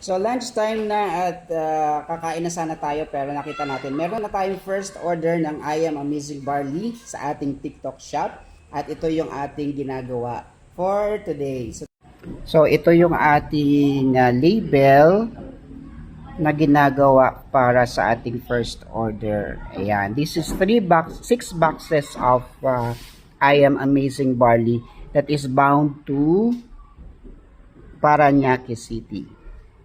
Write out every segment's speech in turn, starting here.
So lunchtime na at kakain na sana tayo pero nakita natin meron na tayong first order ng I Am Amazing Barley sa ating TikTok shop at ito yung ating ginagawa for today. So ito yung ating label na ginagawa para sa ating first order. Ayan, this is 6 boxes of I Am Amazing Barley that is bound to Parañaque City.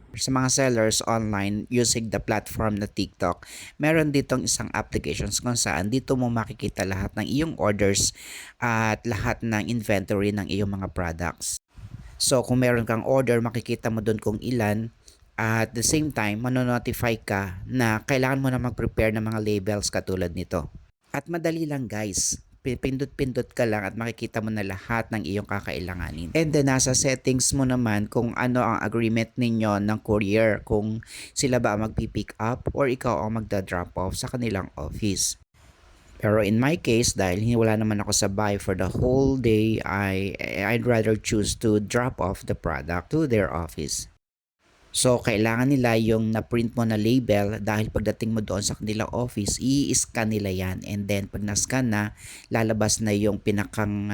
Sa mga sellers online using the platform na TikTok, meron ditong isang applications kung saan dito mo makikita lahat ng iyong orders at lahat ng inventory ng iyong mga products. So kung meron kang order, makikita mo doon kung ilan at the same time, manonotify ka na kailangan mo na mag-prepare ng mga labels katulad nito. At madali lang guys. Pindot-pindot ka lang at makikita mo na lahat ng iyong kakailanganin. And then nasa settings mo naman kung ano ang agreement ninyo ng courier, kung sila ba ang magpipick up or ikaw ang magda-drop off sa kanilang office. Pero in my case, dahil wala naman ako sa bahay for the whole day, I'd rather choose to drop off the product to their office. So, kailangan nila yung na-print mo na label dahil pagdating mo doon sa kanilang office, i-scan nila yan. And then, pag na-scan na, lalabas na yung pinakang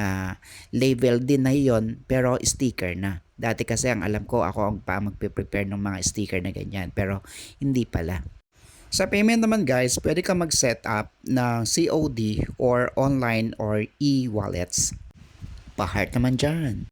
label din na yon pero sticker na. Dati kasi ang alam ko, ako ang magpe-prepare ng mga sticker na ganyan. Pero, hindi pala. Sa payment naman guys, pwede ka mag-set up ng COD or online or e-wallets. Pa-heart naman dyan.